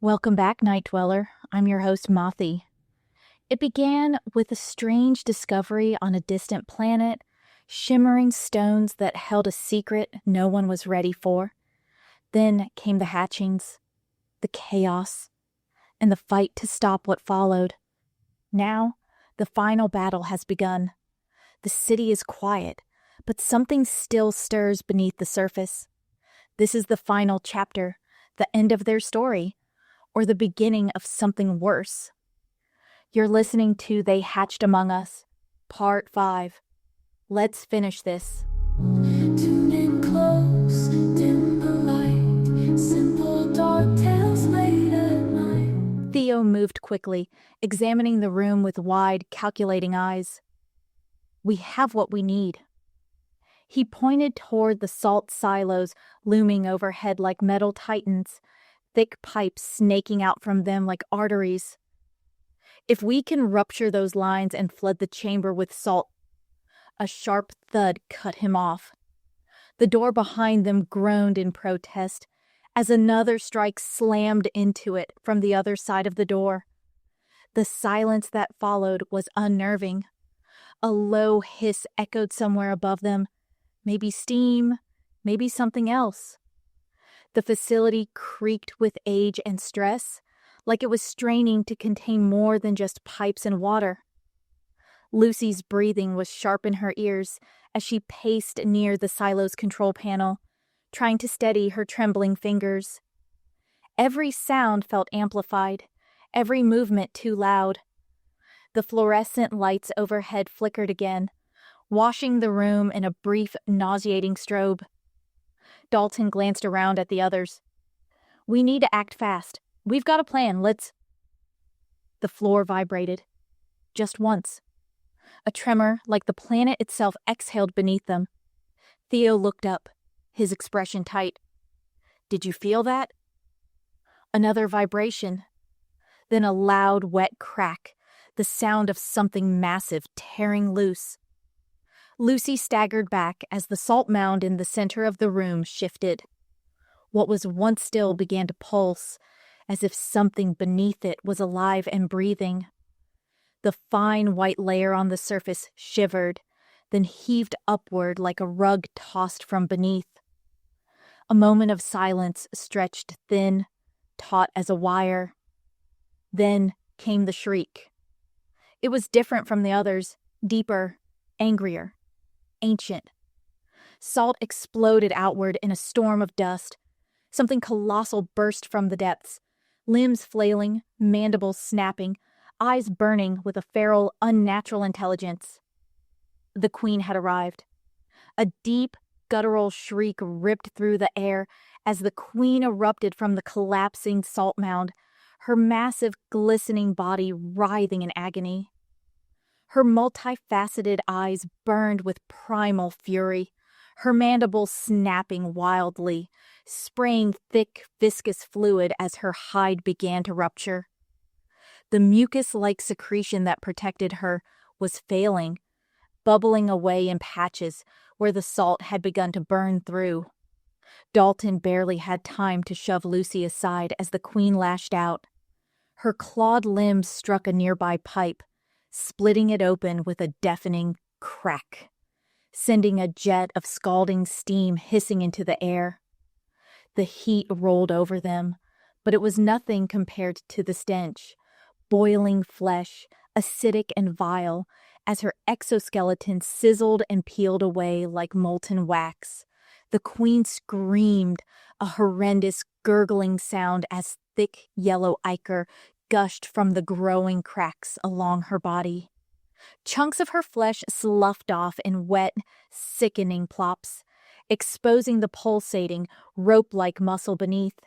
Welcome back, Night Dweller. I'm your host, Mothi. It began with a strange discovery on a distant planet, shimmering stones that held a secret no one was ready for. Then came the hatchings, the chaos, and the fight to stop what followed. Now, the final battle has begun. The city is quiet, but something still stirs beneath the surface. This is the final chapter, the end of their story, or the beginning of something worse. You're listening to They Hatched Among Us, Part 5. Let's finish this. Tune in close, dim the light, simple dark tales late at night. Theo moved quickly, examining the room with wide, calculating eyes. We have what we need. He pointed toward the salt silos looming overhead like metal titans, thick pipes snaking out from them like arteries. If we can rupture those lines and flood the chamber with salt. A sharp thud cut him off. The door behind them groaned in protest as another strike slammed into it from the other side of the door. The silence that followed was unnerving. A low hiss echoed somewhere above them. Maybe steam, maybe something else. The facility creaked with age and stress, like it was straining to contain more than just pipes and water. Lucy's breathing was sharp in her ears as she paced near the silo's control panel, trying to steady her trembling fingers. Every sound felt amplified, every movement too loud. The fluorescent lights overhead flickered again, washing the room in a brief, nauseating strobe. Dalton glanced around at the others. We need to act fast. We've got a plan, let's... The floor vibrated. Just once. A tremor, like the planet itself, exhaled beneath them. Theo looked up, his expression tight. Did you feel that? Another vibration. Then a loud, wet crack, the sound of something massive tearing loose. Lucy staggered back as the salt mound in the center of the room shifted. What was once still began to pulse, as if something beneath it was alive and breathing. The fine white layer on the surface shivered, then heaved upward like a rug tossed from beneath. A moment of silence stretched thin, taut as a wire. Then came the shriek. It was different from the others, deeper, angrier, ancient. Salt exploded outward in a storm of dust. Something colossal burst from the depths, limbs flailing, mandibles snapping, eyes burning with a feral, unnatural intelligence. The queen had arrived. A deep, guttural shriek ripped through the air as the queen erupted from the collapsing salt mound, her massive, glistening body writhing in agony. Her multifaceted eyes burned with primal fury, her mandibles snapping wildly, spraying thick, viscous fluid as her hide began to rupture. The mucus-like secretion that protected her was failing, bubbling away in patches where the salt had begun to burn through. Dalton barely had time to shove Lucy aside as the queen lashed out. Her clawed limbs struck a nearby pipe, splitting it open with a deafening crack, sending a jet of scalding steam hissing into the air. The heat rolled over them, but it was nothing compared to the stench. Boiling flesh, acidic and vile, as her exoskeleton sizzled and peeled away like molten wax. The queen screamed, a horrendous gurgling sound as thick yellow ichor gushed from the growing cracks along her body. Chunks of her flesh sloughed off in wet, sickening plops, exposing the pulsating, rope-like muscle beneath.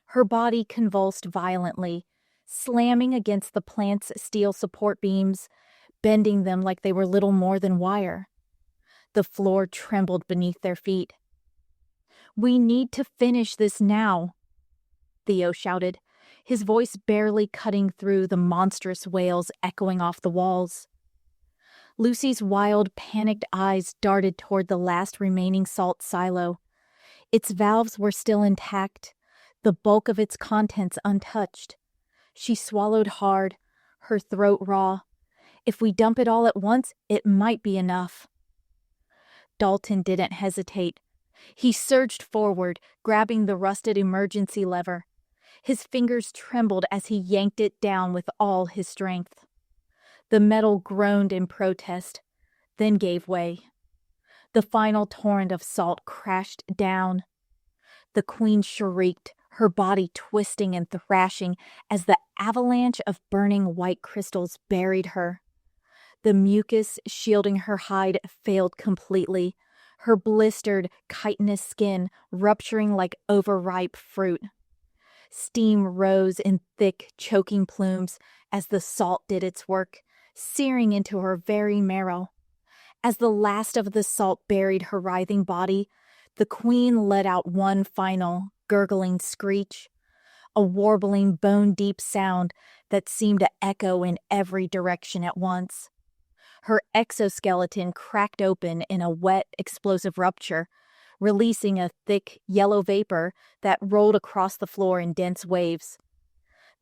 Her body convulsed violently, slamming against the plant's steel support beams, bending them like they were little more than wire. The floor trembled beneath their feet. "We need to finish this now," Theo shouted, his voice barely cutting through the monstrous wails echoing off the walls. Lucy's wild, panicked eyes darted toward the last remaining salt silo. Its valves were still intact, the bulk of its contents untouched. She swallowed hard, her throat raw. If we dump it all at once, it might be enough. Dalton didn't hesitate. He surged forward, grabbing the rusted emergency lever. His fingers trembled as he yanked it down with all his strength. The metal groaned in protest, then gave way. The final torrent of salt crashed down. The queen shrieked, her body twisting and thrashing as the avalanche of burning white crystals buried her. The mucus shielding her hide failed completely, her blistered, chitinous skin rupturing like overripe fruit. Steam rose in thick, choking plumes as the salt did its work, searing into her very marrow. As the last of the salt buried her writhing body, the queen let out one final, gurgling screech, a warbling, bone-deep sound that seemed to echo in every direction at once. Her exoskeleton cracked open in a wet, explosive rupture, releasing a thick, yellow vapor that rolled across the floor in dense waves.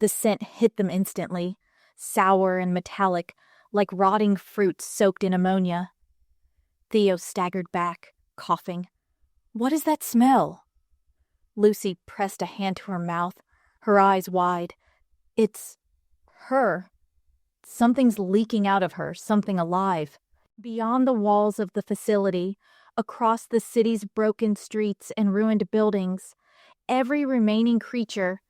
The scent hit them instantly, sour and metallic, like rotting fruit soaked in ammonia. Theo staggered back, coughing. "What is that smell?" Lucy pressed a hand to her mouth, her eyes wide. "It's her. Something's leaking out of her, something alive." Beyond the walls of the facility, across the city's broken streets and ruined buildings, every remaining creature,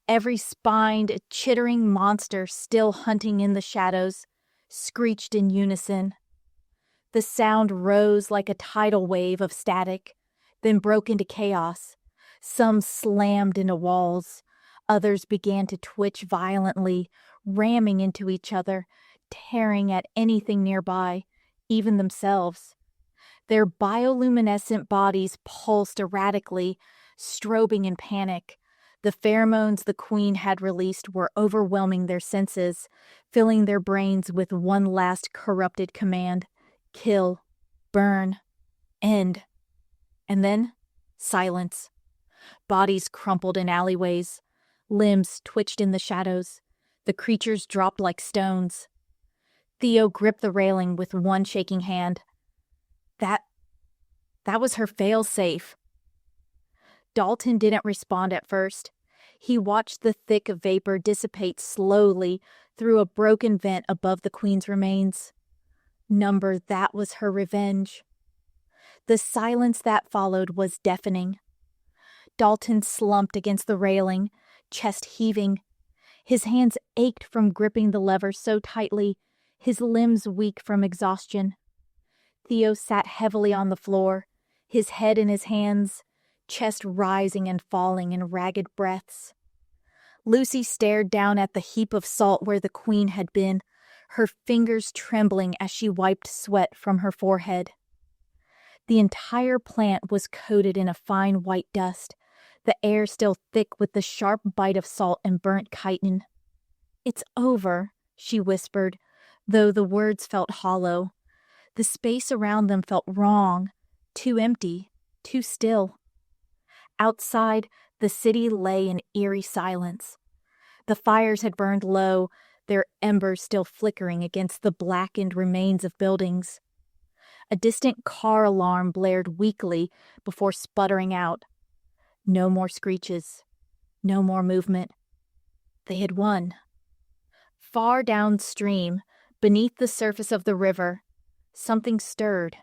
every spined, chittering monster still hunting in the shadows, screeched in unison. The sound rose like a tidal wave of static, then broke into chaos. Some slammed into walls. Others began to twitch violently, ramming into each other, tearing at anything nearby, even themselves. Their bioluminescent bodies pulsed erratically, strobing in panic. The pheromones the queen had released were overwhelming their senses, filling their brains with one last corrupted command: kill, burn, end. And then, silence. Bodies crumpled in alleyways. Limbs twitched in the shadows. The creatures dropped like stones. Theo gripped the railing with one shaking hand. That was her fail-safe. Dalton didn't respond at first. He watched the thick vapor dissipate slowly through a broken vent above the queen's remains. Number, that was her revenge. The silence that followed was deafening. Dalton slumped against the railing, chest heaving. His hands ached from gripping the lever so tightly, his limbs weak from exhaustion. Theo sat heavily on the floor, his head in his hands, chest rising and falling in ragged breaths. Lucy stared down at the heap of salt where the queen had been, her fingers trembling as she wiped sweat from her forehead. The entire plant was coated in a fine white dust, the air still thick with the sharp bite of salt and burnt chitin. "It's over," she whispered, though the words felt hollow. The space around them felt wrong, too empty, too still. Outside, the city lay in eerie silence. The fires had burned low, their embers still flickering against the blackened remains of buildings. A distant car alarm blared weakly before sputtering out. No more screeches. No more movement. They had won. Far downstream, beneath the surface of the river, something stirred.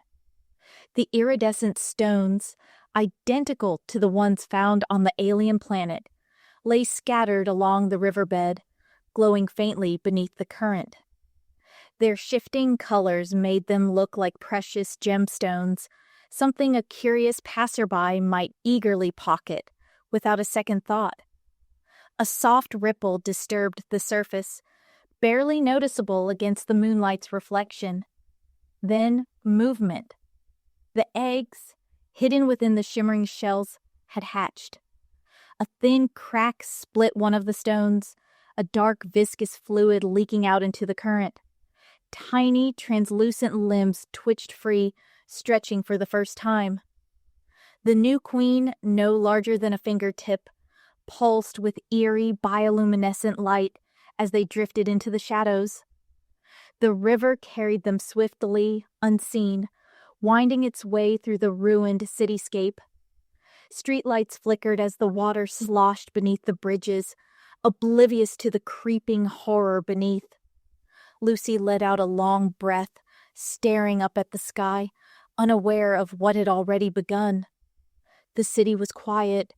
The iridescent stones, identical to the ones found on the alien planet, lay scattered along the riverbed, glowing faintly beneath the current. Their shifting colors made them look like precious gemstones, something a curious passerby might eagerly pocket without a second thought. A soft ripple disturbed the surface, barely noticeable against the moonlight's reflection. Then movement. The eggs, hidden within the shimmering shells, had hatched. A thin crack split one of the stones, a dark viscous fluid leaking out into the current. Tiny, translucent limbs twitched free, stretching for the first time. The new queen, no larger than a fingertip, pulsed with eerie bioluminescent light as they drifted into the shadows. The river carried them swiftly, unseen, winding its way through the ruined cityscape. Streetlights flickered as the water sloshed beneath the bridges, oblivious to the creeping horror beneath. Lucy let out a long breath, staring up at the sky, unaware of what had already begun. The city was quiet,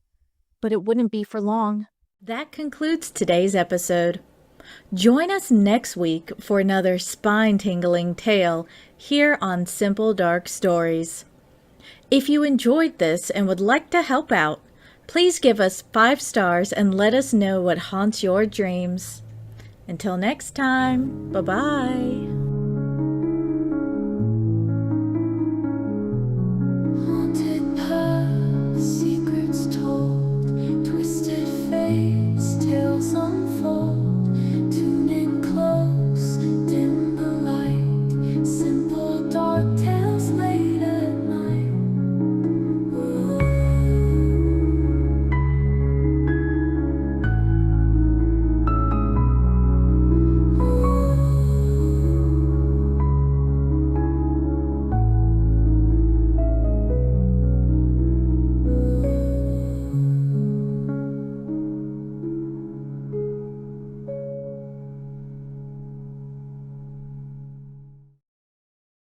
but it wouldn't be for long. That concludes today's episode. Join us next week for another spine-tingling tale here on Simple Dark Stories. If you enjoyed this and would like to help out, please give us 5 stars and let us know what haunts your dreams. Until next time, bye-bye.